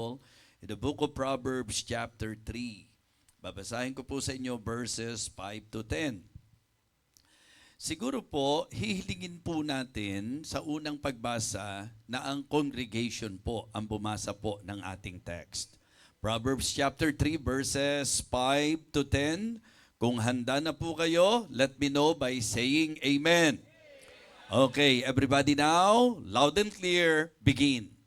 in the book of Proverbs chapter 3. Babasahin ko po sa inyo verses 5 to 10. Siguro po, hihilingin po natin sa unang pagbasa na ang congregation po ang bumasa po ng ating text. Proverbs chapter 3 verses 5 to 10. Kung handa na po kayo, let me know by saying amen. Okay, everybody now, loud and clear, begin.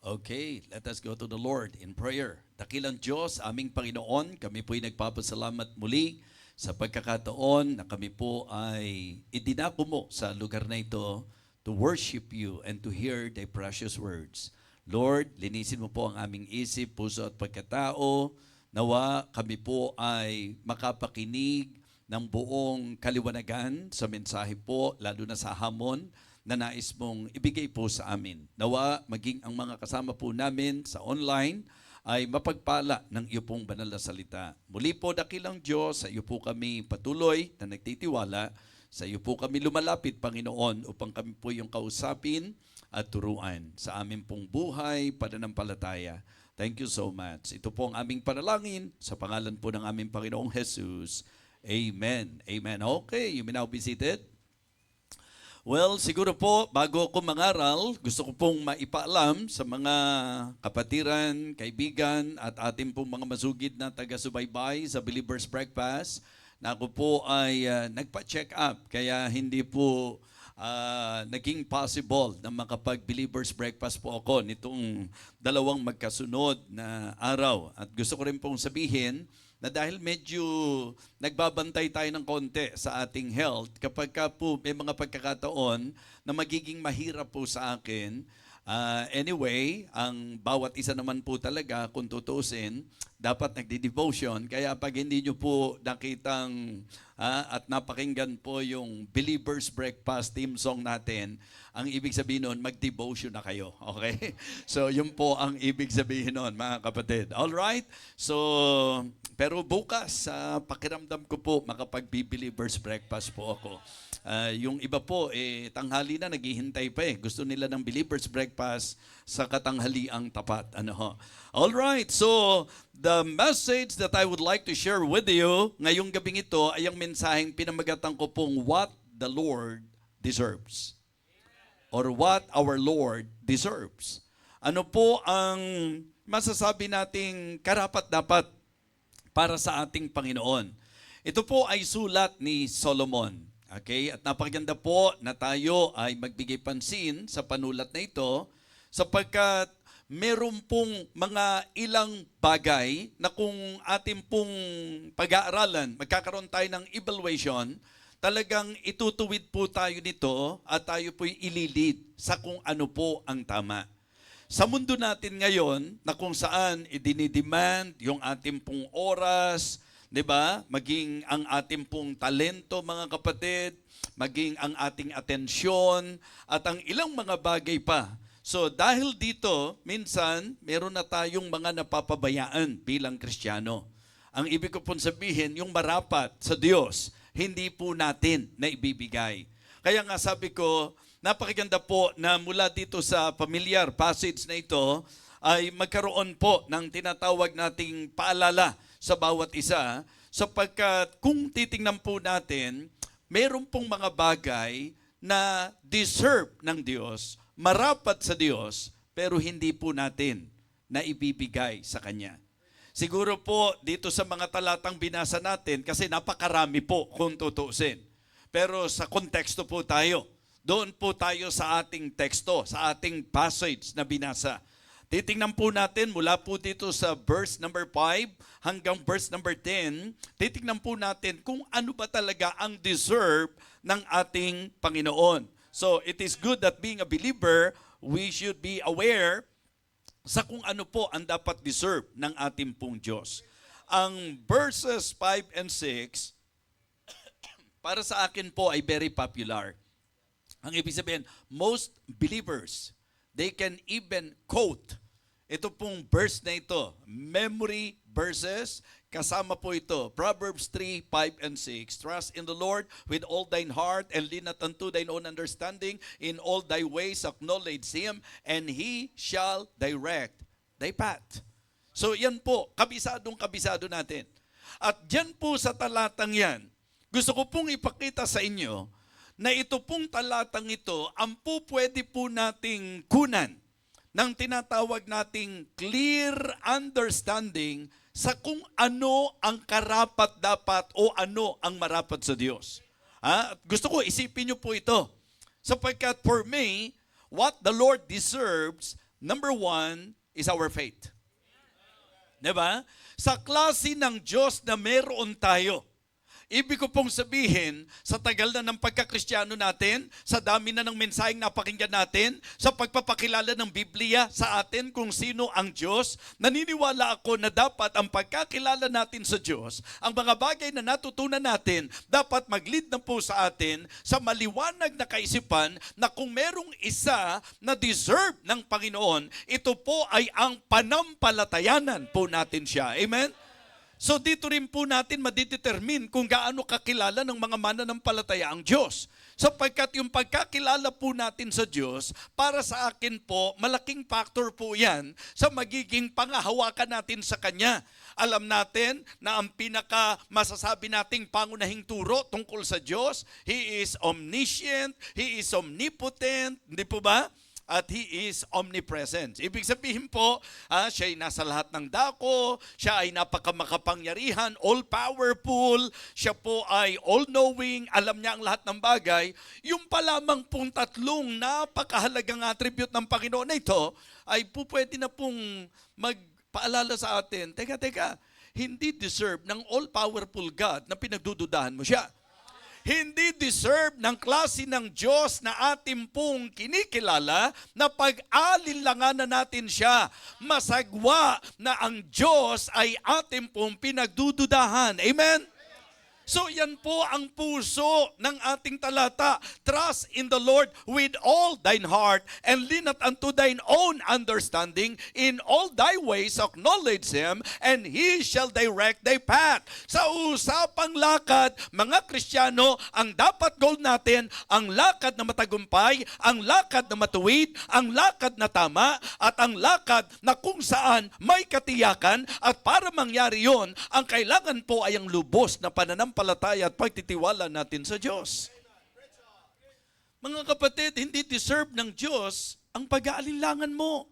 Okay, let us go to the Lord in prayer. Dakilang Diyos, aming Panginoon, kami po'y nagpapasalamat muli sa pagkakataon na kami po ay idinako mo sa lugar na ito to worship you and to hear thy precious words. Lord, linisin mo po ang aming isip, puso at pagkatao. Nawa kami po ay makapakinig ng buong kaliwanagan sa mensahe po, lalo na sa hamon na nais mong ibigay po sa amin. Nawa maging ang mga kasama po namin sa online ay mapagpala ng iyo pong banal na salita. Muli po, dakilang Diyos, sa iyo po kami patuloy na nagtitiwala. Sa iyo po kami lumalapit, Panginoon, upang kami po yung kausapin at turuan sa aming pong buhay, pananampalataya. Thank you so much. Ito po ang aming panalangin sa pangalan po ng aming Panginoong Jesus. Amen. Amen. Okay, you may now be seated. Well, siguro po, bago ako mangaral, gusto ko pong maipaalam sa mga kapatiran, kaibigan, at ating pong mga masugid na taga-subaybay sa Believer's Breakfast na ako po ay nagpa-check up. Kaya hindi po naging possible na makapag-Believer's Breakfast po ako nitong dalawang magkasunod na araw. At gusto ko rin pong sabihin na dahil medyo nagbabantay tayo ng konti sa ating health, kapag ka po may mga pagkakataon na magiging mahirap po sa akin, anyway, ang bawat isa naman po talaga, kung tutusin, dapat nagdi-devotion. Kaya pag hindi nyo po nakitang at napakinggan po yung Believer's Breakfast theme song natin, ang ibig sabihin nun, mag-devotion na kayo. Okay? So, yun po ang ibig sabihin nun, mga kapatid. Alright? So, pero bukas, pakiramdam ko po, makapag-Believer's Breakfast po ako. Yung iba po, tanghali na, naghihintay pa eh. Gusto nila ng Believer's Breakfast sa katanghaliang tapat. Alright, so the message that I would like to share with you ngayong gabing ito ay ang mensaheng pinamagatan ko pong What the Lord Deserves. Or what our Lord deserves. Ano po ang masasabi nating karapat-dapat para sa ating Panginoon? Ito po ay sulat ni Solomon. Okay? At napakaganda po na tayo ay magbigay pansin sa panulat na ito sapagkat meron pong mga ilang bagay na kung ating pong pag-aaralan, magkakaroon tayo ng evaluation, talagang itutuwid po tayo nito at tayo po'y ililid sa kung ano po ang tama. Sa mundo natin ngayon, na kung saan idinidemand yung ating pong oras, di ba? Maging ang ating pong talento, mga kapatid, maging ang ating atensyon, at ang ilang mga bagay pa. So dahil dito, minsan, meron na tayong mga napapabayaan bilang Kristiyano. Ang ibig ko pong sabihin, yung marapat sa Diyos, hindi po natin na ibibigay. Kaya nga sabi ko, napakaganda po na mula dito sa familiar passage na ito ay magkaroon po ng tinatawag nating paalala sa bawat isa sapagkat kung titingnan po natin, meron pong mga bagay na deserve ng Diyos, marapat sa Diyos, pero hindi po natin na ibibigay sa Kanya. Siguro po dito sa mga talatang binasa natin, kasi napakarami po kung tutuusin. Pero sa konteksto po tayo, doon po tayo sa ating teksto, sa ating passage na binasa. Titingnan po natin mula po dito sa verse number 5 hanggang verse number 10, titingnan po natin kung ano ba talaga ang deserve ng ating Panginoon. So it is good that being a believer, we should be aware sa kung ano po ang dapat deserve ng ating pong Diyos. Ang verses 5 and 6, para sa akin po ay very popular. Ang ibig sabihin, most believers, they can even quote ito pong verse na ito, memory verses, kasama po ito, Proverbs 3, 5, and 6. Trust in the Lord with all thine heart, and lean not unto thine own understanding. In all thy ways acknowledge Him, and He shall direct thy path. So yan po, kabisado natin. At dyan po sa talatang yan, gusto ko pong ipakita sa inyo na ito pong talatang ito, ang po pwede po nating kunan ng tinatawag nating clear understanding sa kung ano ang karapat-dapat o ano ang marapat sa Diyos. Gusto ko isipin niyo po ito. Sapagkat for me, what the Lord deserves, number one, is our faith. Diba? Sa klase ng Diyos na meron tayo, ibig ko pong sabihin, sa tagal na ng pagkakristyano natin, sa dami na ng mensaheng napakinggan natin, sa pagpapakilala ng Biblia sa atin kung sino ang Diyos, naniniwala ako na dapat ang pagkakilala natin sa Diyos, ang mga bagay na natutunan natin, dapat mag-lead na po sa atin sa maliwanag na kaisipan na kung merong isa na deserve ng Panginoon, ito po ay ang panampalatayanan po natin siya. Amen? So dito rin po natin madidetermine kung gaano kakilala ng mga mananampalataya ang Diyos. Sapagkat yung pagkakilala po natin sa Diyos, para sa akin po, malaking factor po yan sa magiging pangahawakan natin sa Kanya. Alam natin na ang pinaka masasabi nating pangunahing turo tungkol sa Diyos, He is omniscient, He is omnipotent, hindi po ba? At He is omnipresent. Ibig sabihin po, siya ay nasa lahat ng dako, siya ay napakamakapangyarihan, all-powerful, siya po ay all-knowing, alam niya ang lahat ng bagay. Yung pa lamang pong tatlong napakahalagang attribute ng Panginoon na ito, ay po pwede na pong magpaalala sa atin, teka, hindi deserve ng all-powerful God na pinagdududahan mo siya. Hindi deserve ng klase ng Diyos na ating pong kinikilala na pag-alinlanganan natin siya. Masagwa na ang Diyos ay ating pong pinagdududahan. Amen? So yan po ang puso ng ating talata. Trust in the Lord with all thine heart and lean not unto thine own understanding. In all thy ways acknowledge Him and He shall direct thy path. Sa usapang lakad, mga Kristiyano, ang dapat goal natin, ang lakad na matagumpay, ang lakad na matuwid, ang lakad na tama, at ang lakad na kung saan may katiyakan. At para mangyari yon, ang kailangan po ay ang lubos na pananampalataya at pagtitiwala natin sa Diyos. Mga kapatid, hindi deserve ng Diyos ang pag-aalinlangan mo.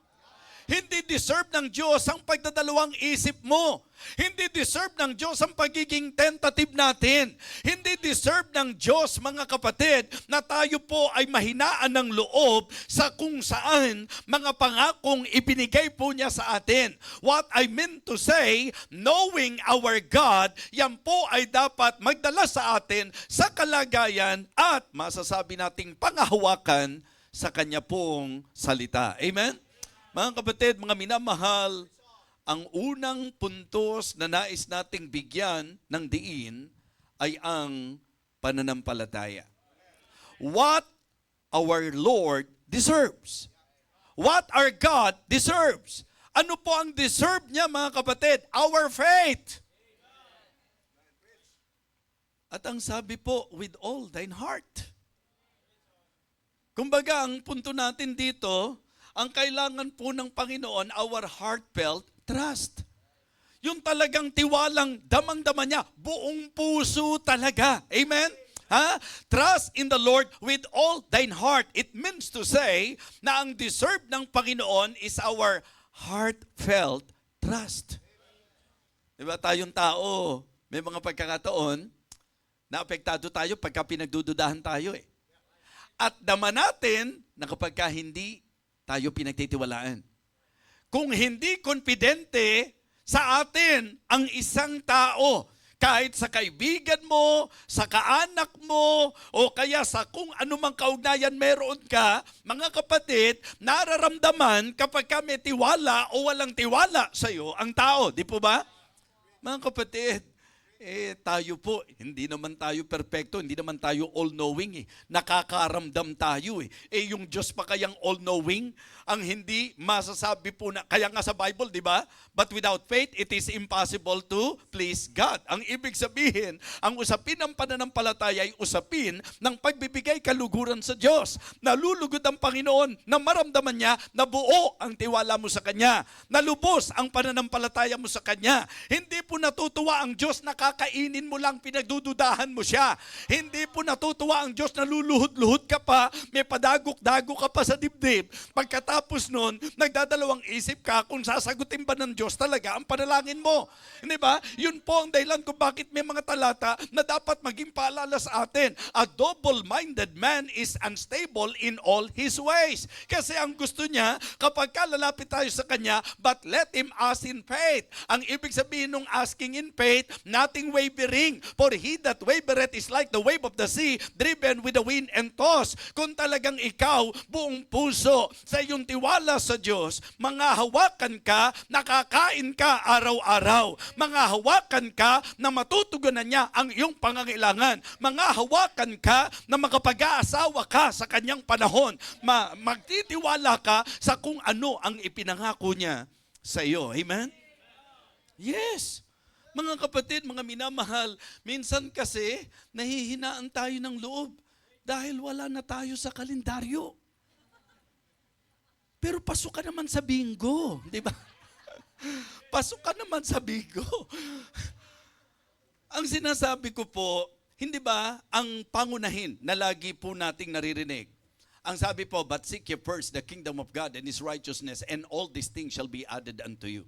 Hindi deserve ng Diyos ang pagdadalawang isip mo. Hindi deserve ng Diyos ang pagiging tentative natin. Hindi deserve ng Diyos, mga kapatid, na tayo po ay mahinaan ng loob sa kung saan mga pangakong ibinigay po niya sa atin. What I meant to say, knowing our God, yan po ay dapat magdala sa atin sa kalagayan at masasabi nating pangahawakan sa Kanya pong salita. Amen? Mga kapatid, mga minamahal, ang unang puntos na nais nating bigyan ng diin ay ang pananampalataya. What our Lord deserves. What our God deserves. Ano po ang deserve niya, mga kapatid? Our faith. At ang sabi po, with all thine heart. Kumbaga, ang punto natin dito, ang kailangan po ng Panginoon, our heartfelt trust. Yung talagang tiwalang damang-dama niya, buong puso talaga. Amen? Trust in the Lord with all thine heart. It means to say na ang deserve ng Panginoon is our heartfelt trust. Diba tayong tao, may mga pagkakataon na apektado tayo pagka pinagdududahan tayo eh. At dama natin na kapag hindi tayo pinagtitiwalaan. Kung hindi konfidente sa atin ang isang tao, kahit sa kaibigan mo, sa kaanak mo, o kaya sa kung anumang kaugnayan meron ka, mga kapatid, nararamdaman kapag ka may tiwala o walang tiwala sa iyo ang tao. Di po ba? Mga kapatid, tayo po, hindi naman tayo perpekto, hindi naman tayo all-knowing. Nakakaramdam tayo. Yung Diyos pa kayang all-knowing, ang hindi masasabi po na, kaya nga sa Bible, di ba? But without faith, it is impossible to please God. Ang ibig sabihin, ang usapin ng pananampalataya ay usapin ng pagbibigay kaluguran sa Diyos. Nalulugod ang Panginoon na maramdaman niya na buo ang tiwala mo sa Kanya. Nalubos ang pananampalataya mo sa Kanya. Hindi po natutuwa ang Diyos na kakainin mo lang, pinagdududahan mo siya. Hindi po natutuwa ang Diyos na luluhod-luhod ka pa, may padagok-dagok ka pa sa dibdib. Pagkatapos nun, nagdadalawang isip ka kung sasagutin ba ng Diyos talaga ang panalangin mo. Hindi ba? Yun po ang dahilan kung bakit may mga talata na dapat maging paalala sa atin. A double-minded man is unstable in all his ways. Kasi ang gusto niya, kapag lalapit tayo sa Kanya, but let him ask in faith. Ang ibig sabihin ng asking in faith, nothing wavering. For he that wavereth is like the wave of the sea, driven with the wind and tossed. Kung talagang ikaw, buong puso, sa iyong tiwala sa Diyos, mga hawakan ka, nakakain ka araw-araw. Mga hawakan ka na matutugunan niya ang iyong pangangailangan. Mga hawakan ka na makapag-aasawa ka sa kanyang panahon. Magtitiwala ka sa kung ano ang ipinangako niya sa iyo. Amen? Yes. Mga kapatid, mga minamahal, minsan kasi nahihinaan tayo ng loob dahil wala na tayo sa kalendaryo. Pero pasok ka naman sa bingo, di ba? Pasok ka naman sa bingo. Ang sinasabi ko po, hindi ba, ang pangunahin na lagi po nating naririnig. Ang sabi po, but seek ye first the kingdom of God and His righteousness, and all these things shall be added unto you.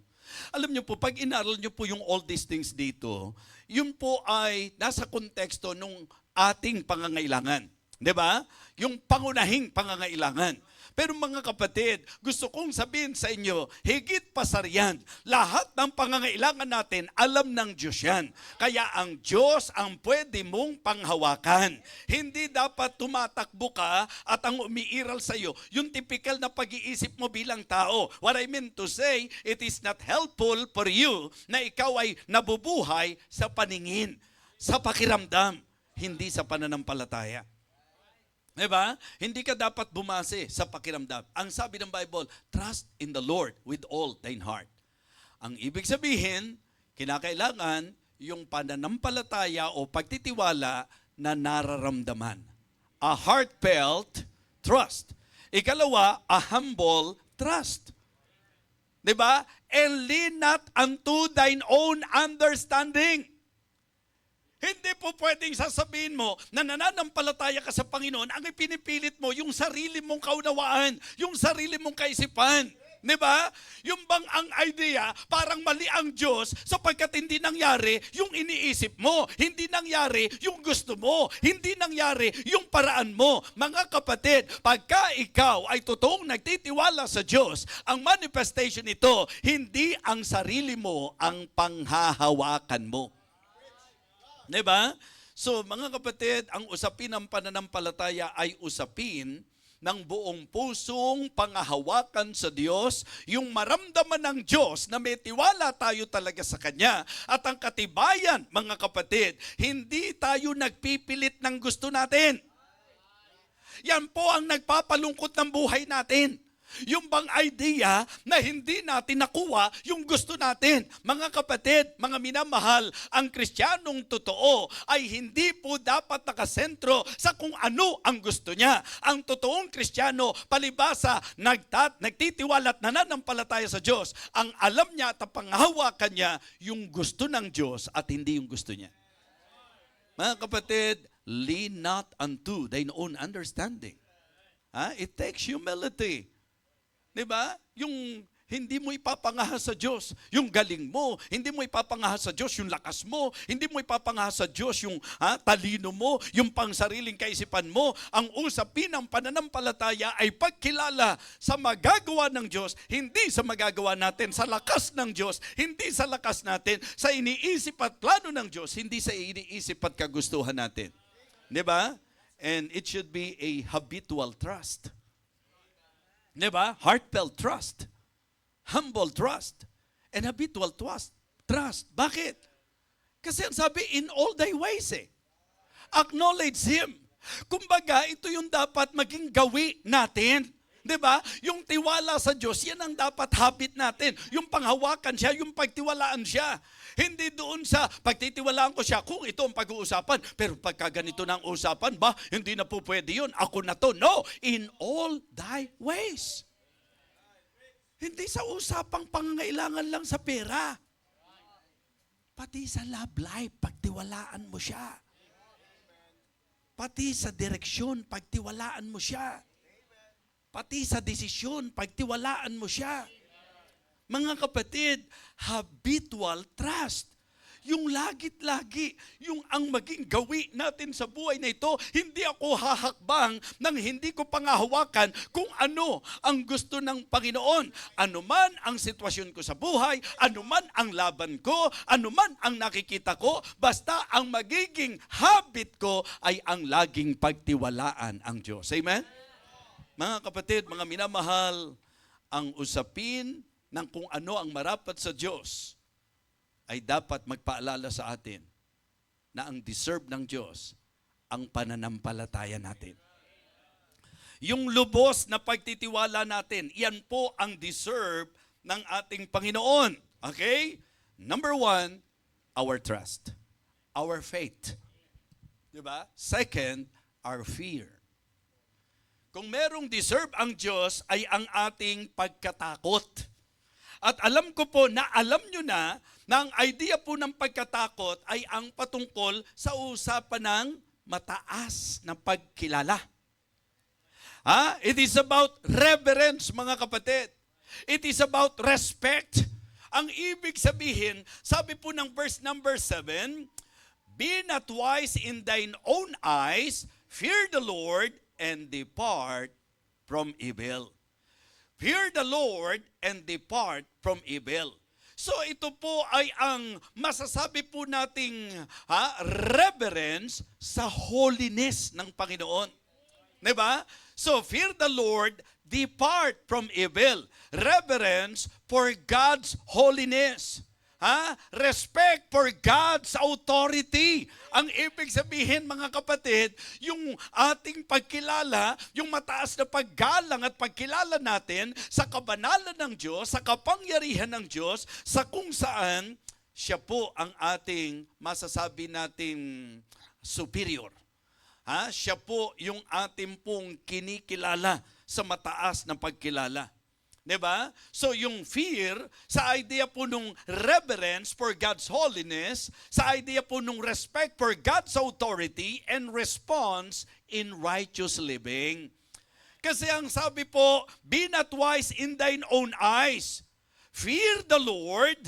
Alam niyo po, pag inaral niyo po yung all these things dito, yun po ay nasa konteksto nung ating pangangailangan. Di ba? Yung pangunahing pangangailangan. Pero mga kapatid, gusto kong sabihin sa inyo, higit pa sa riyan, lahat ng pangangailangan natin, alam ng Diyos yan. Kaya ang Diyos ang pwede mong panghawakan. Hindi dapat tumatakbo ka at ang umiiral sa iyo, yung typical na pag-iisip mo bilang tao. What I mean to say, it is not helpful for you na ikaw ay nabubuhay sa paningin, sa pakiramdam, hindi sa pananampalataya. Diba? Hindi ka dapat bumase sa pakiramdam. Ang sabi ng Bible, trust in the Lord with all thine heart. Ang ibig sabihin, kinakailangan yung pananampalataya o pagtitiwala na nararamdaman. A heartfelt trust. Ikalawa, a humble trust. Diba? And lean not unto thine own understanding. Hindi po pwedeng sasabihin mo na nananampalataya ka sa Panginoon, ang ipinipilit mo yung sarili mong kaunawaan, yung sarili mong kaisipan. Di ba? Yung bang ang idea, parang mali ang Diyos sapagkat hindi nangyari yung iniisip mo, hindi nangyari yung gusto mo, hindi nangyari yung paraan mo. Mga kapatid, pagka ikaw ay totoong nagtitiwala sa Diyos, ang manifestation nito, hindi ang sarili mo ang panghahawakan mo. Diba? So mga kapatid, ang usapin ng pananampalataya ay usapin ng buong pusong pangahawakan sa Diyos, yung maramdaman ng Diyos na may tiwala tayo talaga sa Kanya. At ang katibayan, mga kapatid, hindi tayo nagpipilit ng gusto natin. Yan po ang nagpapalungkot ng buhay natin. Yung bang idea na hindi natin nakuha yung gusto natin. Mga kapatid, mga minamahal, ang Kristiyanong totoo ay hindi po dapat nakasentro sa kung ano ang gusto niya. Ang totoong Kristiyano, palibasa, nagtitiwala at nananampalataya sa Diyos, ang alam niya at panghahawakan niya yung gusto ng Diyos at hindi yung gusto niya. Mga kapatid, lean not unto thine own understanding. It takes humility. Diba? Yung hindi mo ipapangahas sa Diyos yung galing mo, hindi mo ipapangahas sa Diyos yung lakas mo, hindi mo ipapangahas sa Diyos yung talino mo, yung pangsariling kaisipan mo. Ang usapin ng pananampalataya ay pagkilala sa magagawa ng Diyos, hindi sa magagawa natin, sa lakas ng Diyos, hindi sa lakas natin, sa iniisip at plano ng Diyos, hindi sa iniisip at kagustuhan natin. Diba? And it should be a habitual trust. Diba? Heartfelt trust. Humble trust. And habitual trust. Bakit? Kasi ang sabi, in all thy ways acknowledge Him. Kumbaga, ito yung dapat maging gawi natin. Diba? Yung tiwala sa Diyos, yan ang dapat habit natin. Yung panghawakan siya, yung pagtiwalaan siya. Hindi doon sa pagtitiwalaan ko siya kung ito ang pag-uusapan. Pero pagka ganito na ang usapan, hindi na po pwede yun. Ako na to. No, in all thy ways. Hindi sa usapang pangangailangan lang sa pera. Pati sa love life, pagtiwalaan mo siya. Pati sa direksyon, pagtiwalaan mo siya. Pati sa desisyon, pagtiwalaan mo siya. Mga kapatid, habitual trust. Yung lagit-lagi, yung ang maging gawi natin sa buhay na ito, hindi ako hahakbang nang hindi ko pangahawakan kung ano ang gusto ng Panginoon. Ano man ang sitwasyon ko sa buhay, ano man ang laban ko, ano man ang nakikita ko, basta ang magiging habit ko ay ang laging pagtiwalaan ang Diyos. Amen? Mga kapatid, mga minamahal, ang usapin ng kung ano ang marapat sa Diyos ay dapat magpaalala sa atin na ang deserve ng Diyos ang pananampalataya natin. Yung lubos na pagtitiwala natin, yan po ang deserve ng ating Panginoon. Okay? Number 1, our trust. Our faith. Diba? Second, our fear. Kung merong deserve ang Diyos ay ang ating pagkatakot. At alam ko po na alam nyo na ang idea po ng pagkatakot ay ang patungkol sa usapan ng mataas na pagkilala. It is about reverence, mga kapatid. It is about respect. Ang ibig sabihin, sabi po ng verse number 7, be not wise in thine own eyes, fear the Lord, and depart from evil. Fear the Lord and depart from evil. So ito po ay ang masasabi po nating reverence sa holiness ng Panginoon. Diba? So fear the Lord, depart from evil. Reverence for God's holiness. Respect for God's authority. Ang ibig sabihin, mga kapatid, yung ating pagkilala, yung mataas na paggalang at pagkilala natin sa kabanalan ng Diyos, sa kapangyarihan ng Diyos, sa kung saan siya po ang ating masasabi nating superior. Siya po yung ating pong kinikilala sa mataas na pagkilala. Diba? So yung fear, sa idea po nung reverence for God's holiness, sa idea po nung respect for God's authority, and response in righteous living. Kasi ang sabi po, be not wise in thine own eyes. Fear the Lord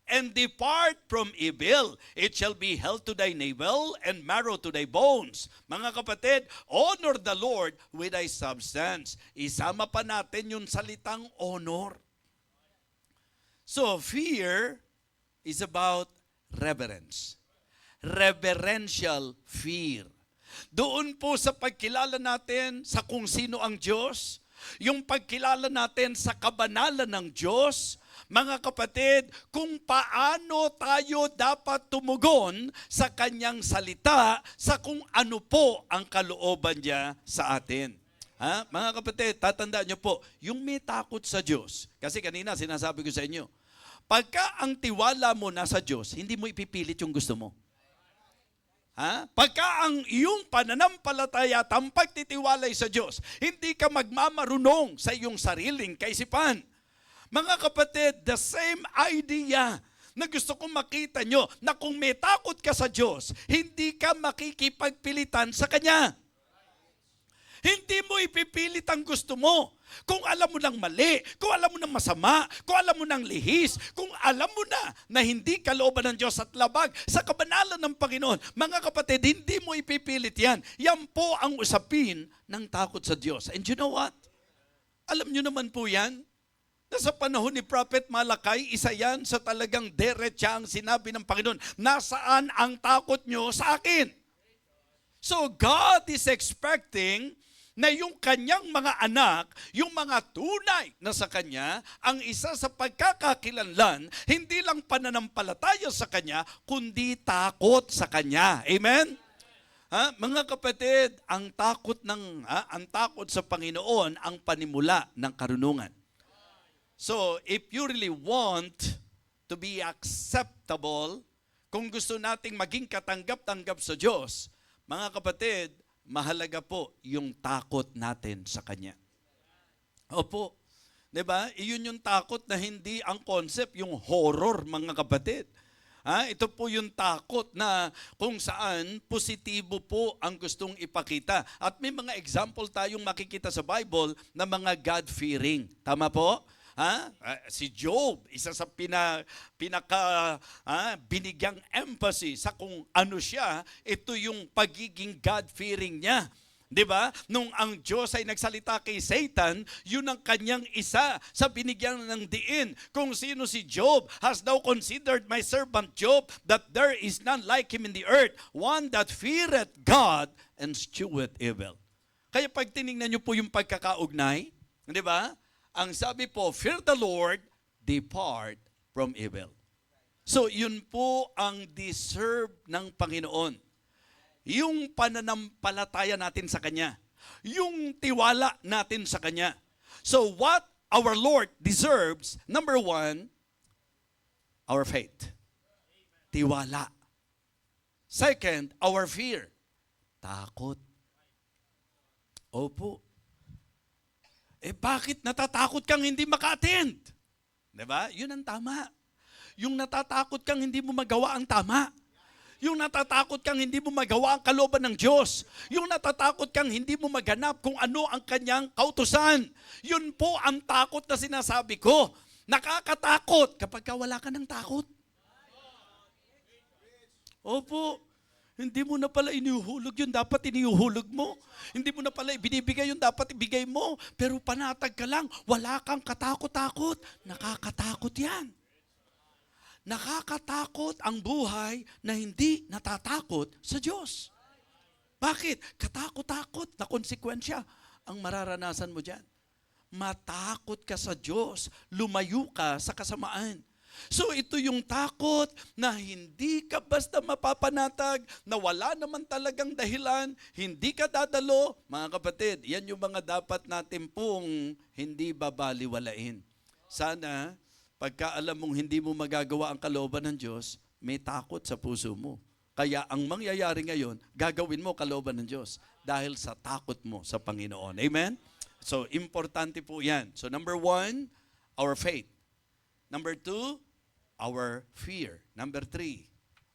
and depart from evil. It shall be health to thy navel and marrow to thy bones. Mga kapatid, honor the Lord with thy substance. Isama pa natin yung salitang honor. So, fear is about reverence. Reverential fear. Doon po sa pagkilala natin sa kung sino ang Diyos, yung pagkilala natin sa kabanalan ng Diyos, mga kapatid, kung paano tayo dapat tumugon sa kanyang salita, sa kung ano po ang kalooban niya sa atin. Mga kapatid, tatandaan niyo po, yung may takot sa Diyos, kasi kanina sinasabi ko sa inyo, pagka ang tiwala mo nasa Diyos, hindi mo ipipilit yung gusto mo. Pagka ang iyong pananampalataya at ang pagtitiwalay sa Diyos, hindi ka magmamarunong sa iyong sariling kaisipan. Mga kapatid, the same idea na gusto kong makita nyo, na kung may takot ka sa Diyos, hindi ka makikipagpilitan sa Kanya. Hindi mo ipipilit ang gusto mo. kung alam mo ng mali, kung alam mo ng masama, kung alam mo ng lihis, kung alam mo na hindi kalooban ng Diyos at labag sa kabanalan ng Panginoon, mga kapatid, hindi mo ipipilit yan. Yan po ang usapin ng takot sa Diyos. And you know what? Alam nyo naman po yan, na sa panahon ni Prophet Malakay, isa yan sa talagang diretsang sinabi ng Panginoon, nasaan ang takot nyo sa akin? So God is expecting na yung kanyang mga anak, yung mga tunay na sa kanya, ang isa sa pagkakakilanlan, hindi lang pananampalataya sa kanya, kundi takot sa kanya. Amen? Mga kapatid, ang takot sa Panginoon ang panimula ng karunungan. So, if you really want to be acceptable, kung gusto nating maging katanggap-tanggap sa Diyos, mga kapatid, mahalaga po yung takot natin sa Kanya. Opo. 'Di ba? Iyon yung takot na hindi ang concept, yung horror, mga kapatid. Ito po yung takot na kung saan positibo po ang gustong ipakita. At may mga example tayong makikita sa Bible na mga God-fearing. Tama po? Si Job, isa sa binigyang emphasis sa kung ano siya, ito yung pagiging God-fearing niya. 'Di ba? Nung ang Diyos ay nagsalita kay Satan, yun ang kanyang isa sa binigyan ng diin. Kung sino si Job, "Hast thou considered my servant Job, that there is none like him in the earth, one that feareth God and sheweth evil." Kaya pag tiningnan niyo po yung pagkakaugnay, 'di ba? Ang sabi po, fear the Lord, depart from evil. So, yun po ang deserve ng Panginoon. Yung pananampalataya natin sa Kanya. Yung tiwala natin sa Kanya. So, what our Lord deserves, number one, our faith. Tiwala. Second, our fear. Takot. Opo. Bakit natatakot kang hindi maka-attend? Diba? Yun ang tama. Yung natatakot kang hindi mo magawa ang tama. Yung natatakot kang hindi mo magawa ang kalooban ng Diyos. Yung natatakot kang hindi mo maganap kung ano ang kanyang kautusan. Yun po ang takot na sinasabi ko. Nakakatakot kapag wala ka ng takot. Opo. Hindi mo na pala inihuhulog yun, dapat inihuhulog mo. Hindi mo na pala ibinibigay yun, dapat ibigay mo. Pero panatag ka lang, wala kang katakot-takot. Nakakatakot yan. Nakakatakot ang buhay na hindi natatakot sa Diyos. Bakit? Katakot-takot na konsekwensya ang mararanasan mo dyan. Matakot ka sa Diyos, lumayo ka sa kasamaan. So ito yung takot na hindi ka basta mapapanatag, na wala naman talagang dahilan, hindi ka dadalo. Mga kapatid, yan yung mga dapat natin pong hindi babaliwalain. Sana, pagka alam mong hindi mo magagawa ang kalooban ng Diyos, may takot sa puso mo. Kaya ang mangyayari ngayon, gagawin mo kalooban ng Diyos dahil sa takot mo sa Panginoon. Amen? So, importante po yan. So, number one, our faith. Number two, our fear. Number three,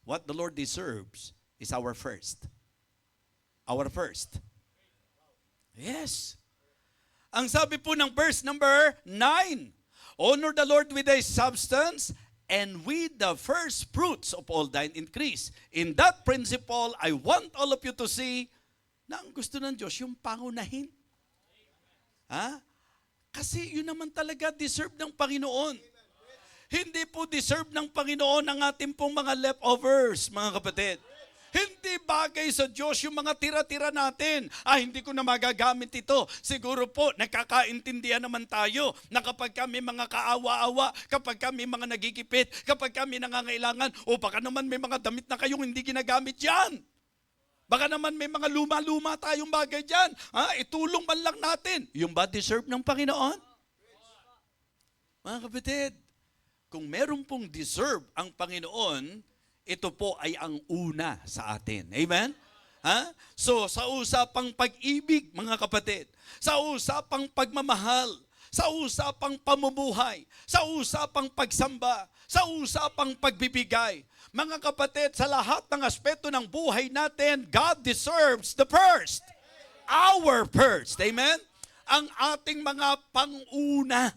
what the Lord deserves is our first. Our first. Yes. Ang sabi po ng verse number 9, honor the Lord with thy substance and with the first fruits of all thine increase. In that principle, I want all of you to see na ang gusto ng Diyos, yung pangunahin. Kasi yun naman talaga deserve ng Panginoon. Hindi po deserve ng Panginoon ang ating pong mga leftovers, mga kapatid. Hindi bagay sa Diyos yung mga tira-tira natin. Hindi ko na magagamit ito. Siguro po, nakakaintindihan naman tayo na kapag kami mga kaawa-awa, kapag kami mga nagigipit, kapag kami nangangailangan, baka naman may mga damit na kayong hindi ginagamit yan. Baka naman may mga luma-luma tayong bagay dyan. Itulong man lang natin. Yung ba deserve ng Panginoon? Mga kapatid, kung meron pong deserve ang Panginoon, ito po ay ang una sa atin. Amen? So, sa usapang pag-ibig, mga kapatid, sa usapang pagmamahal, sa usapang pamumuhay, sa usapang pagsamba, sa usapang pagbibigay, mga kapatid, sa lahat ng aspeto ng buhay natin, God deserves the first. Our first. Amen? ang ating mga panguna.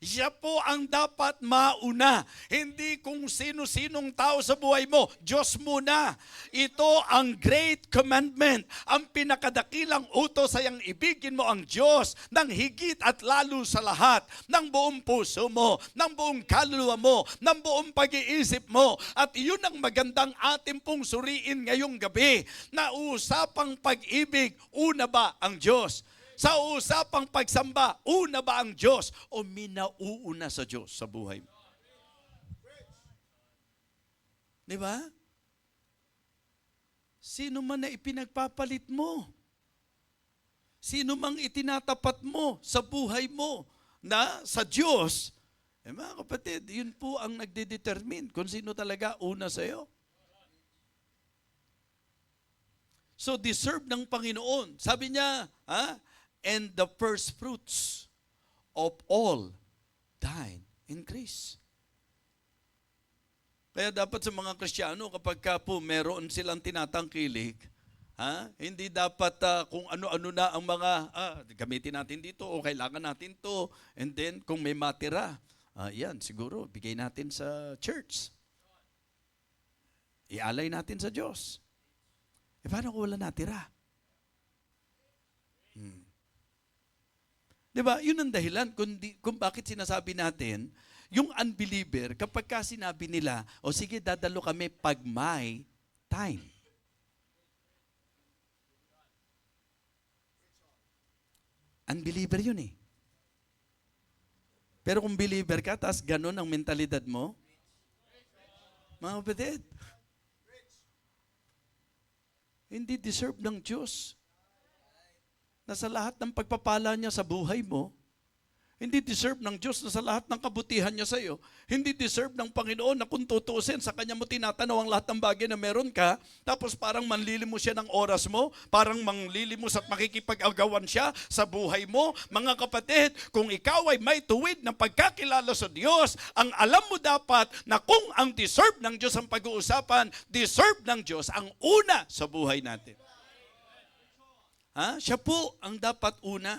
Siya po ang dapat mauna. Hindi kung sino-sinong tao sa buhay mo. Diyos muna. Ito ang great commandment. Ang pinakadakilang utos ay ang ibigin mo ang Diyos ng higit at lalo sa lahat. Ng buong puso mo, ng buong kaluluwa mo, ng buong pag-iisip mo. At iyon ang magandang ating pong suriin ngayong gabi. Na usapang pag-ibig, una ba ang Diyos? Sa usapang pagsamba, una ba ang Diyos o minauuna sa Diyos sa buhay mo? Di ba? Sino man na ipinagpapalit mo? Sino mang itinatapat mo sa buhay mo na sa Diyos? Mga kapatid, yun po ang nagdedetermine kung sino talaga una sa iyo. So deserve ng Panginoon. Sabi niya, and the first fruits of all thine increase. Kaya dapat sa mga Kristiyano, kapag ka po meron silang tinatangkilik, hindi dapat kung ano-ano na ang mga, gamitin natin dito o kailangan natin to, and then kung may matira, yan siguro, bigay natin sa church. Ialay natin sa Diyos. Paano kung wala natira? Diba? Yun ang dahilan kung bakit sinasabi natin, yung unbeliever, kapag ka sinabi nila, o sige, dadalo kami pag may time. Unbeliever yun eh. Pero kung believer ka, tas ganun ang mentalidad mo, mga kapatid, hindi deserve ng Diyos na sa lahat ng pagpapala niya sa buhay mo, hindi deserve ng Diyos na sa lahat ng kabutihan niya sa iyo, hindi deserve ng Panginoon na kung tutuusin sa Kanya mo tinatanaw ang lahat ng bagay na meron ka, tapos parang manlilimos siya ng oras mo, parang manlilimos at makikipag-agawan siya sa buhay mo. Mga kapatid, kung ikaw ay may tuwid ng pagkakilala sa Diyos, ang alam mo dapat na kung ang deserve ng Diyos ang pag-uusapan, deserve ng Diyos ang una sa buhay natin. Siya po ang dapat una.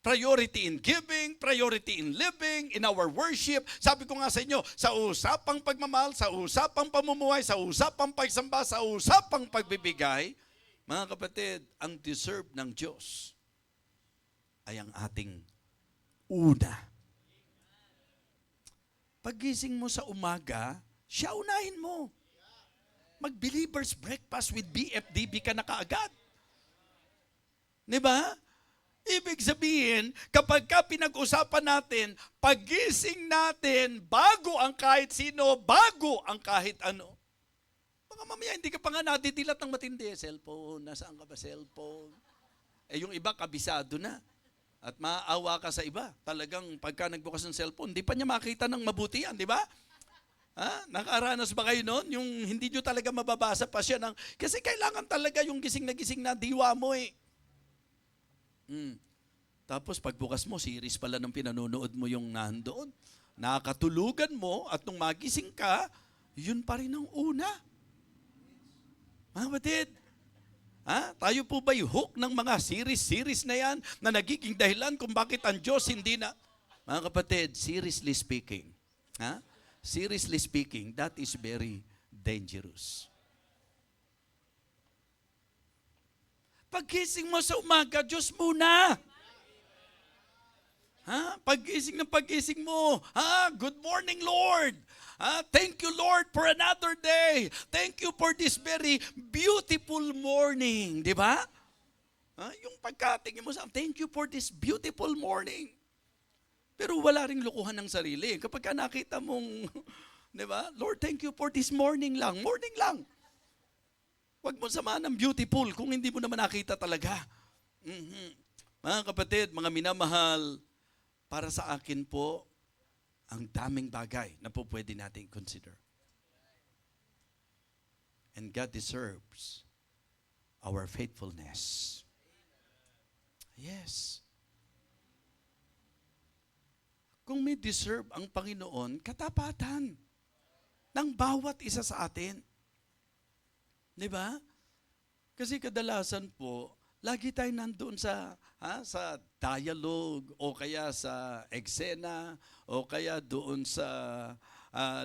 Priority in giving, priority in living, in our worship. Sabi ko nga sa inyo, sa usapang pagmamahal, sa usapang pamumuhay, sa usapang pagsamba, sa usapang pagbibigay, mga kapatid, ang deserve ng Diyos ay ang ating una. Paggising mo sa umaga, siya unahin mo. Mag-believer's breakfast with BFDB ka na kaagad. Diba? Ibig sabihin, kapag ka pinag-usapan natin, paggising natin, bago ang kahit sino, bago ang kahit ano. Baka mamaya, hindi ka pa nga nadidilat ng matindi. Cellphone, nasaan ka ba cellphone? Yung iba, kabisado na. At maaawa ka sa iba. Talagang pagka nagbukas ng cellphone, hindi pa niya makita ng mabuti yan, di ba? Nakaranas ba kayo noon? Yung hindi nyo talaga mababasa pa siya ng, kasi kailangan talaga yung gising na diwa mo eh. Tapos pagbukas mo, series pala ng pinanonood mo yung nandoon. Nakakatulugan mo at nung magising ka, yun pa rin ang una. Mga batid, tayo po ba'y hook ng mga series na yan na nagiging dahilan kung bakit ang Diyos hindi na... Mga kapatid, seriously speaking, that is very dangerous. Paggising mo sa umaga, Diyos muna. Paggising mo, good morning, Lord. Thank you, Lord, for another day. Thank you for this very beautiful morning. Di ba? Yung pagkatingin mo sa, thank you for this beautiful morning. Pero wala ring lukuhan ng sarili. Kapag ka nakita mong, di ba? Lord, thank you for this morning lang. Morning lang. Huwag mo samahan ng beautiful kung hindi mo naman nakita talaga. Mga kapatid, mga minamahal, para sa akin po, ang daming bagay na po pwede natin consider. And God deserves our faithfulness. Yes. Kung may deserve ang Panginoon, katapatan ng bawat isa sa atin. Di ba? Kasi kadalasan po, Lagi tayo nandoon sa dialogue o kaya sa eksena o kaya doon sa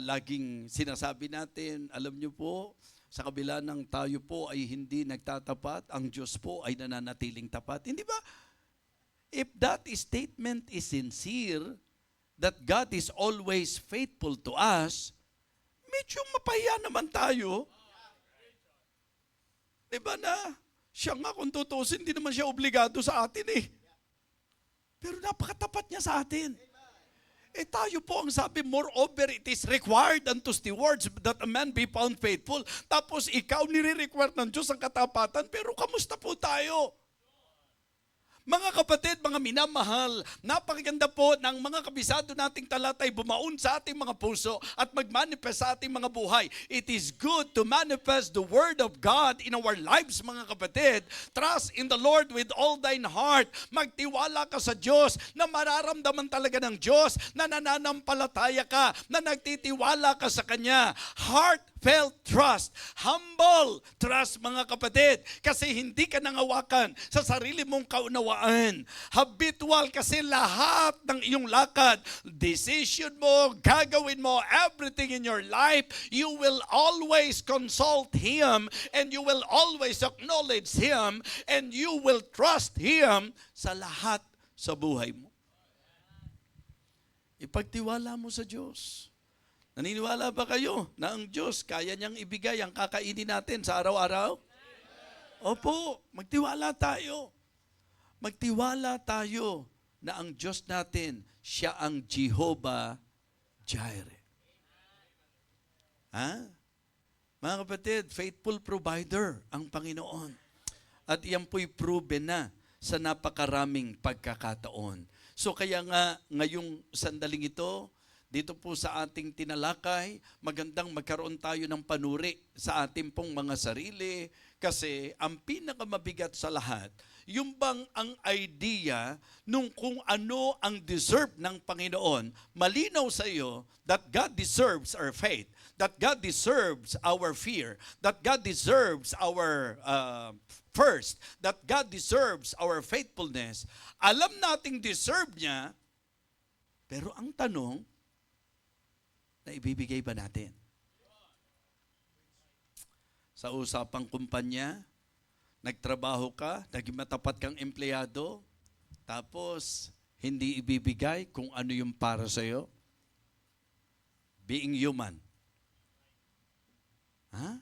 laging sinasabi natin, alam niyo po, sa kabila ng tayo po ay hindi nagtatapat, ang Diyos po ay nananatiling tapat. Hindi ba? If that statement is sincere, that God is always faithful to us, medyo mapahiya naman tayo. Diba na? Siya nga kung tutusin, hindi naman siya obligado sa atin eh. Pero napakatapat niya sa atin. Eh tayo po ang sabi, moreover, it is required unto stewards that a man be found faithful. Tapos ikaw nire-require ng Diyos ang katapatan, pero kamusta po tayo? Mga kapatid, mga minamahal, napakaganda po ng mga kabisado nating talatay bumaon sa ating mga puso at mag-manifest sa ating mga buhay. It is good to manifest the Word of God in our lives, mga kapatid. Trust in the Lord with all thine heart. Magtiwala ka sa Diyos na mararamdaman talaga ng Diyos na nananampalataya ka, na nagtitiwala ka sa Kanya. Heartfelt trust, humble trust, mga kapatid, kasi hindi ka nangawakan sa sarili mong kaunawaan. Habitual kasi lahat ng iyong lakad, decision mo, gagawin mo, everything in your life, you will always consult Him and you will always acknowledge Him and you will trust Him sa lahat sa buhay mo. Ipagtiwala mo sa Diyos. Naniniwala ba kayo na ang Diyos kaya niyang ibigay ang kakainin natin sa araw-araw? Opo, magtiwala tayo. Magtiwala tayo na ang Diyos natin, siya ang Jehovah Jireh. Ha? Mga kapatid, faithful provider ang Panginoon. At iyan po'y proven na sa napakaraming pagkakataon. So kaya nga, ngayong sandaling ito, dito po sa ating tinalakay, magandang magkaroon tayo ng panuri sa ating pong mga sarili kasi ang pinakamabigat sa lahat, yung bang ang idea nung kung ano ang deserve ng Panginoon, malinaw sa iyo that God deserves our faith, that God deserves our fear, that God deserves our first, that God deserves our faithfulness. Alam nating deserve niya, pero ang tanong, na ibibigay ba natin? Sa usapang kumpanya, nagtrabaho ka, naging matapat kang empleyado, tapos hindi ibibigay kung ano yung para sa'yo? Being human. Ha?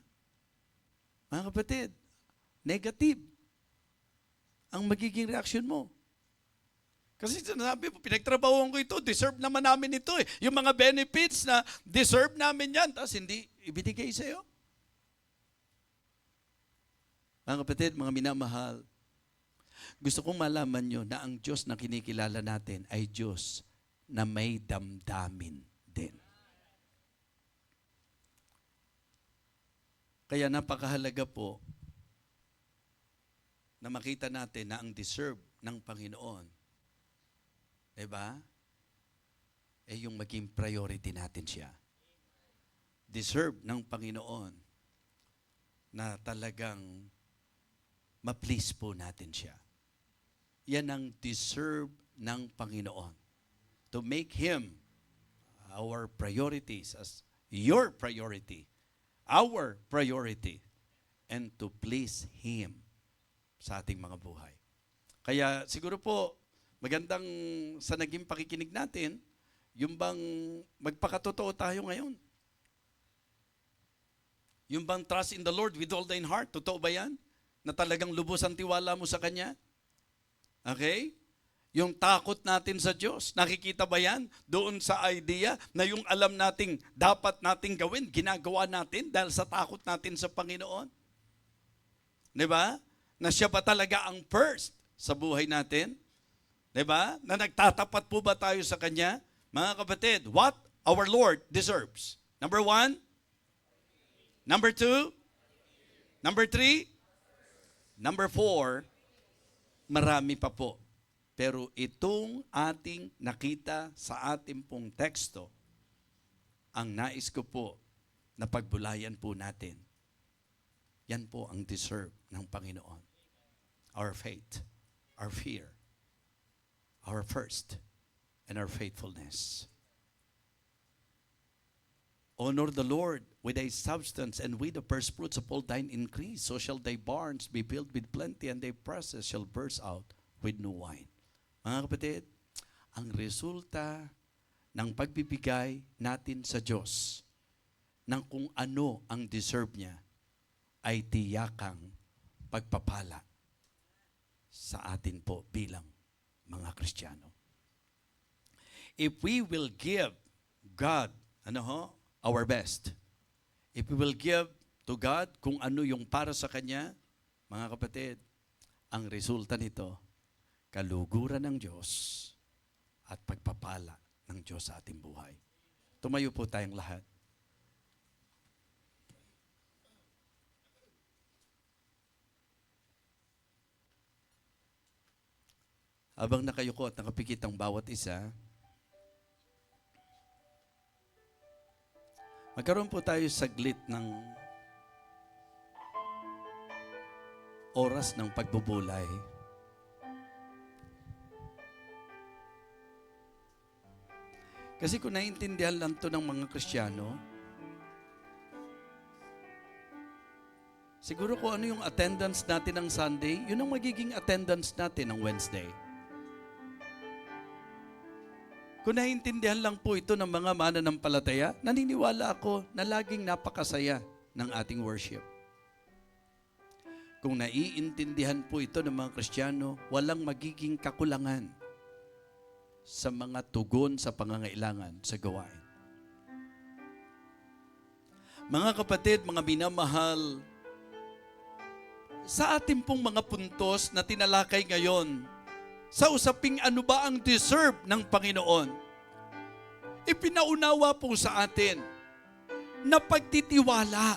Mga kapatid, negative ang magiging reaksyon mo. Kasi sinasabi mo, pinagtrabahoan ko ito, deserve naman namin ito eh. Yung mga benefits na deserve namin yan, tapos hindi ibinigay sa'yo. Mga kapatid, mga minamahal, gusto kong malaman nyo na ang Diyos na kinikilala natin ay Diyos na may damdamin din. Kaya napakahalaga po na makita natin na ang deserve ng Panginoon, diba? Eh yung maging priority natin siya. Deserve ng Panginoon na talagang ma-please po natin siya. Yan ang deserve ng Panginoon. To make Him our priorities as your priority, our priority, and to please Him sa ating mga buhay. Kaya siguro po, magandang sa naging pakikinig natin, yung bang magpakatotoo tayo ngayon. Yung bang trust in the Lord with all thine heart, totoo ba yan? Na talagang lubos ang tiwala mo sa Kanya? Okay? Yung takot natin sa Diyos, nakikita ba yan? Doon sa idea na yung alam nating dapat nating gawin, ginagawa natin dahil sa takot natin sa Panginoon. Diba? Na siya ba talaga ang first sa buhay natin? Diba? Na nagtatapat po ba tayo sa Kanya? Mga kapatid, what our Lord deserves. Number 1. Number 2. Number 3. Number 4. Marami pa po. Pero itong ating nakita sa ating pong teksto, ang nais ko po na pagbulayan po natin. Yan po ang deserve ng Panginoon. our faith, our fear, our first, and our faithfulness. Honor the Lord with thy substance and with the first fruits of all thine increase. So shall thy barns be filled with plenty, and thy presses shall burst out with new wine. Mga kapatid, ang resulta ng pagbibigay natin sa Diyos ng kung ano ang deserve niya ay tiyakang pagpapala sa atin po bilang mga Kristiyano. If we will give God, our best. If we will give to God kung ano yung para sa Kanya, mga kapatid, ang resulta nito, kaluguran ng Diyos at pagpapala ng Diyos sa ating buhay. Tumayo po tayong lahat. Habang nakayuko at nakapikit ang bawat isa, magkaroon po tayo saglit ng oras ng pagbubulay. Kasi kung naiintindihan lang to ng mga Kristiyano, siguro kung ano yung attendance natin ng Sunday, yun ang magiging attendance natin ng Wednesday. Kung naiintindihan lang po ito ng mga mananampalataya, naniniwala ako na laging napakasaya ng ating worship. Kung naiintindihan po ito ng mga Kristiyano, walang magiging kakulangan sa mga tugon sa pangangailangan sa gawain. Mga kapatid, mga minamahal, sa ating pong mga puntos na tinalakay ngayon, sa usaping ano ba ang deserve ng Panginoon, ipinaunawa po sa atin na pagtitiwala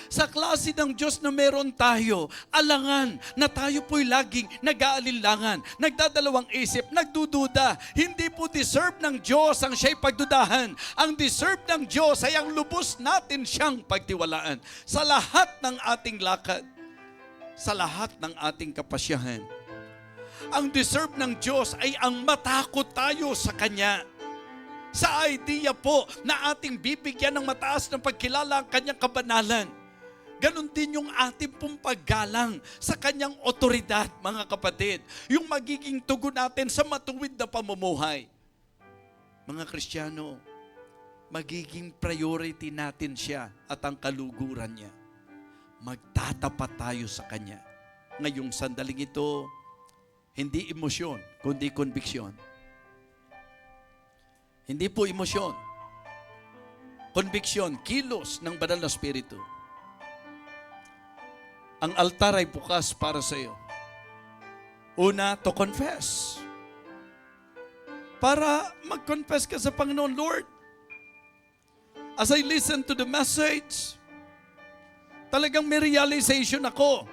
sa klase ng Diyos na meron tayo, alangan na tayo po'y laging nag-aalinlangan, nagdadalawang isip, nagdududa. Hindi po deserve ng Diyos ang siya'y pagdudahan. Ang deserve ng Diyos ay ang lubos natin siyang pagtiwalaan sa lahat ng ating lakad, sa lahat ng ating kapasyahan. Ang deserve ng Diyos ay ang matakot tayo sa Kanya. Sa idea po na ating bibigyan ng mataas ng pagkilala ang Kanyang kabanalan. Ganon din yung ating pong paggalang sa Kanyang otoridad, mga kapatid. Yung magiging tugon natin sa matuwid na pamumuhay. Mga Kristiyano, magiging priority natin siya at ang kaluguran niya. Magtatapat tayo sa Kanya. Ngayong sandaling ito, hindi emosyon, kundi konbiksyon. Hindi po emosyon. Konbiksyon, kilos ng banal na Espiritu. Ang altar ay bukas para sa iyo. Una, to confess. Para mag-confess ka sa Panginoon, Lord, as I listen to the message, talagang may realization ako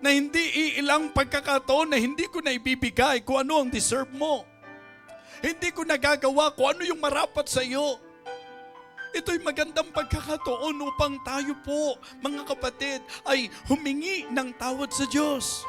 na hindi iilang pagkakataon na hindi ko na ibibigay kung ano ang deserve mo. Hindi ko nagagawa kung ano yung marapat sa iyo. Ito'y magandang pagkakataon upang tayo po, mga kapatid, ay humingi ng tawad sa Diyos.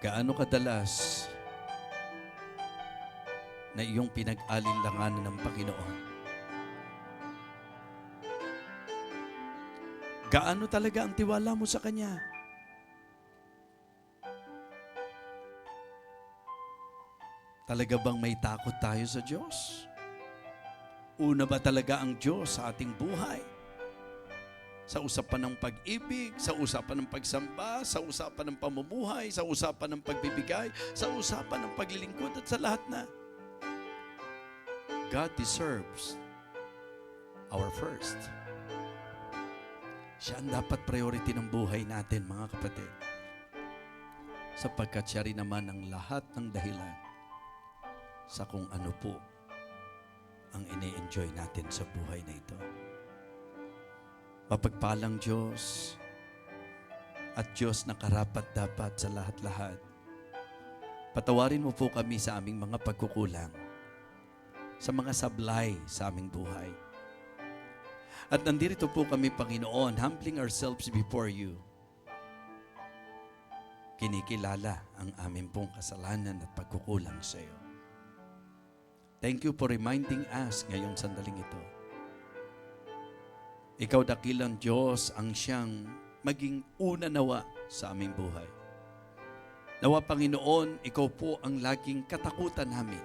Gaano kadalas na iyong pinag-alinlanganan ng Panginoon? Gaano talaga ang tiwala mo sa Kanya? Talaga bang may takot tayo sa Diyos? Una ba talaga ang Diyos sa ating buhay? Sa usapan ng pag-ibig, sa usapan ng pagsamba, sa usapan ng pamumuhay, sa usapan ng pagbibigay, sa usapan ng paglilingkod at sa lahat na. God deserves our first. Siya ang dapat priority ng buhay natin, mga kapatid. Sapagkat siya rin naman ang lahat ng dahilan sa kung ano po ang ine-enjoy natin sa buhay na ito. Mapagpalang Diyos at Diyos na karapat-dapat sa lahat-lahat. Patawarin mo po kami sa aming mga pagkukulang, sa mga sablay sa aming buhay. At nandito po kami, Panginoon, humbling ourselves before you. Kinikilala ang aming pong kasalanan at pagkukulang sa iyo. Thank you for reminding us ngayong sandaling ito. Ikaw, dakilang Diyos, ang siyang maging una nawa sa aming buhay. Nawa, Panginoon, ikaw po ang laging katakutan namin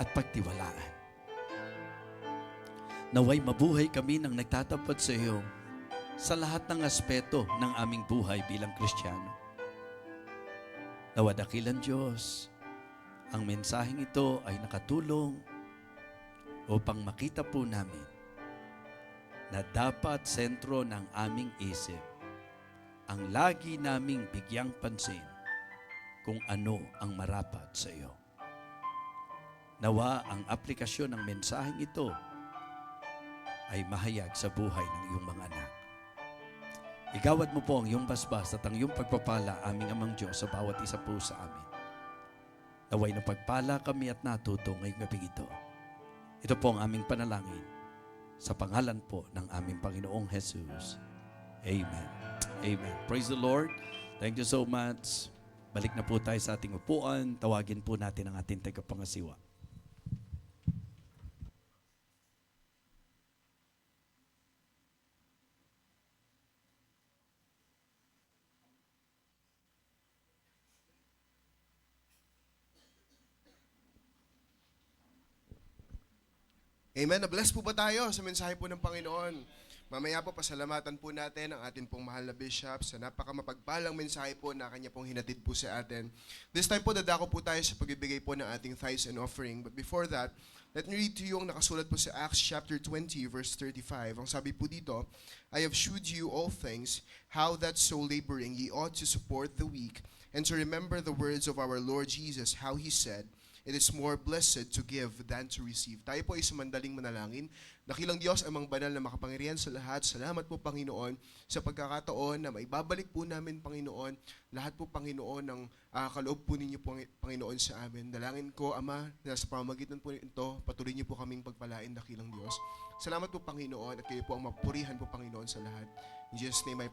at pagtiwalaan. Naway mabuhay kami ng nagtatapat sa iyo sa lahat ng aspeto ng aming buhay bilang Kristiyano. Nawa, dakilang Diyos, ang mensaheng ito ay nakatulong upang makita po namin na dapat sentro ng aming isip ang lagi naming bigyang pansin kung ano ang marapat sa iyo. Nawa ang aplikasyon ng mensaheng ito ay mahayag sa buhay ng iyong mga anak. Igawad mo po ang iyong basbas at ang iyong pagpapala, aming Amang Diyos, sa bawat isa po sa amin. Naway na pagpala kami at natuto ngayong gabi ito. Ito po ang aming panalangin sa pangalan po ng aming Panginoong Jesus. Amen. Amen. Praise the Lord. Thank you so much. Balik na po tayo sa ating upuan. Tawagin po natin ang ating tagapangasiwa. Amen. Na-bless po ba tayo sa mensahe po ng Panginoon? Mamaya po, pasalamatan po natin ang atin pong mahal na bishop sa napakamapagpalang mensahe po na kanya pong hinatid po sa atin. This time po, dadako po tayo sa pagbibigay po ng ating tithes and offering. But before that, let me read to you ang nakasulat po sa Acts chapter 20, verse 35. Ang sabi po dito, I have shewed you all things, how that so laboring ye ought to support the weak, and to remember the words of our Lord Jesus, how he said, it is more blessed to give than to receive. Tayo po ay sumandaling manalangin. Dakilang Diyos, amang banal na makapangyarihan sa lahat. Salamat po, Panginoon, sa pagkakataon na maibabalik po namin, Panginoon, lahat po, Panginoon, ng kaloob po ninyo, Panginoon, sa amin. Dalangin ko, Ama, na sa pamamagitan po nito, patuloy niyo po kaming pagpalain, dakilang Diyos. Salamat po, Panginoon, at kayo po ang mapurihan po, Panginoon, sa lahat. In Jesus' name I